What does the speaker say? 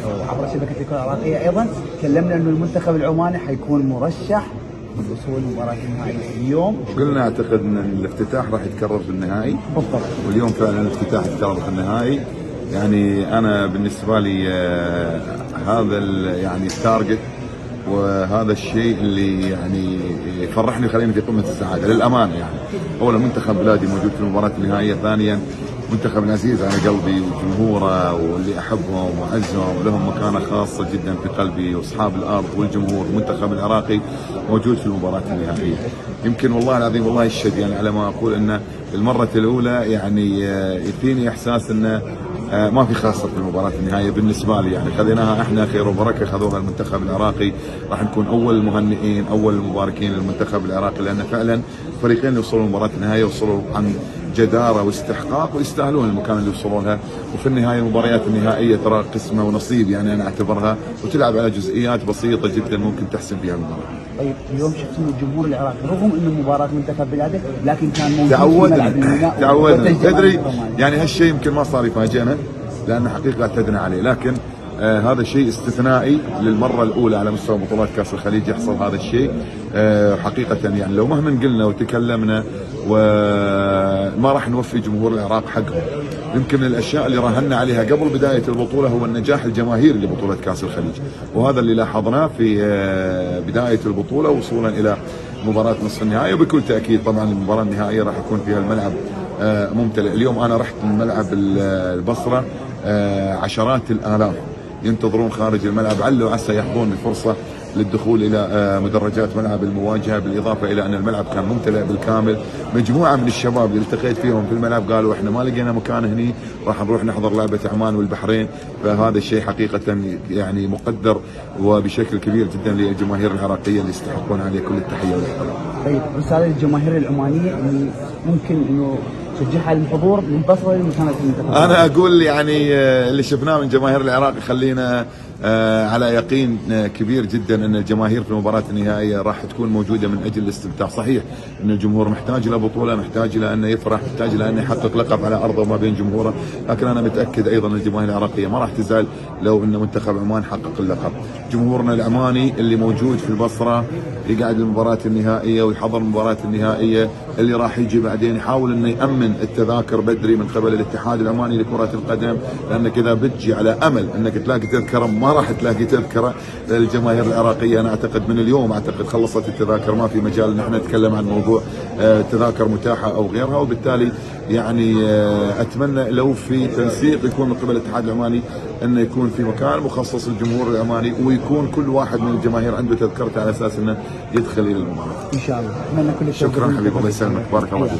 وعبر شبكه الكره العراقيه ايضا تكلمنا انه المنتخب العماني حيكون مرشح للوصول لمباراه النهائي اليوم. قلنا اعتقد ان الافتتاح راح يتكرر في النهائي بالضبط، واليوم فعلا الافتتاح يتكرر في النهائي. يعني انا بالنسبه لي هذا يعني التارجت، وهذا الشيء اللي يعني يفرحني ويخليني في قمه السعاده للامانه. يعني اولا منتخب بلادي موجود في المباراه النهائيه، ثانيا منتخب العزيز على قلبي وجمهوره واللي احبهم واعزهم ولهم مكانه خاصه جدا في قلبي، واصحاب الارض والجمهور المنتخب العراقي موجود في المباراه النهائيه. يمكن والله العظيم والله يشهد يعني على ما اقول انه المره الاولى يعني يفيني احساس انه ما في خاصة في المباراة النهائية بالنسبة لي. يعني خذيناها احنا خير وبركة، خذوها المنتخب العراقي. راح نكون اول المهنئين اول المباركين للمنتخب العراقي، لان فعلا فريقين اللي وصلوا لمباراة النهائية وصلوا عن جدارة واستحقاق ويستاهلون المكان اللي وصلوا لها. وفي النهاية المباريات النهائية ترى قسمة ونصيب، يعني انا اعتبرها، وتلعب على جزئيات بسيطة جدا ممكن تحسم فيها المباراة. طيب اليوم شفت ان الجمهور العراقي رغم انه مباراه منتخب بلاده لكن كان موجود تعودنا تدري يعني هالشيء يمكن ما صار يفاجئنا لان حقيقه اعتدنا عليه، لكن هذا شيء استثنائي للمره الاولى على مستوى بطولات كاس الخليج يحصل هذا الشيء. حقيقه يعني لو مهما قلنا وتكلمنا وما راح نوفي جمهور العراق حقهم. يمكن من الاشياء اللي راهنا عليها قبل بدايه البطوله هو النجاح الجماهيري لبطوله كاس الخليج، وهذا اللي لاحظناه في بدايه البطوله وصولا الى مباراه نصف النهائي. وبكل تاكيد طبعا المباراه النهائيه راح يكون فيها الملعب ممتلئ. اليوم انا رحت من ملعب البصره، عشرات الالاف ينتظرون خارج الملعب، علوا عسى يحظون بفرصه للدخول الى مدرجات ملعب المواجهه، بالاضافه الى ان الملعب كان ممتلئ بالكامل. مجموعه من الشباب اللي التقيت فيهم في الملعب قالوا احنا ما لقينا مكان هني، راح نروح نحضر لعبه عمان والبحرين. فهذا الشيء حقيقه يعني مقدر وبشكل كبير جدا للجماهير العراقيه اللي يستحقون عليه كل التحيه والاحترام. طيب رساله للجماهير العمانيه اللي ممكن انه تشجعها للحضور من بصره لمكانه المنتخب. انا اقول يعني اللي شفناه من جماهير العراق يخلينا على يقين كبير جدا ان الجماهير في المباراه النهائيه راح تكون موجوده من اجل الاستمتاع. صحيح ان الجمهور محتاج الى بطوله، محتاج الى انه يفرح، محتاج الى انه يحقق لقب على ارضه وما بين جمهوره، لكن انا متاكد ايضا ان الجماهير العراقيه ما راح تزعل لو ان منتخب عمان حقق اللقب. جمهورنا العماني اللي موجود في البصره يقعد المباراه النهائيه ويحضر المباراه النهائيه، اللي راح يجي بعدين يحاول انه يامن التذاكر بدري من قبل الاتحاد العماني لكره القدم، لان كذا بتجي على امل انك تلاقي تذكره. ما راح تلاقي تذكره للجماهير العراقيه. انا اعتقد من اليوم خلصت التذاكر، ما في مجال ان احنا نتكلم عن موضوع تذاكر متاحه او غيرها. وبالتالي يعني اتمنى لو في تنسيق يكون من قبل الاتحاد العماني انه يكون في مكان مخصص للجمهور العماني، ويكون كل واحد من الجماهير عنده تذكرته على اساس انه يدخل الى المباراه. ان شاء الله. اتمنى كل التوفيق. شكرا حبيبي، الله يسلمك، بارك الله فيك.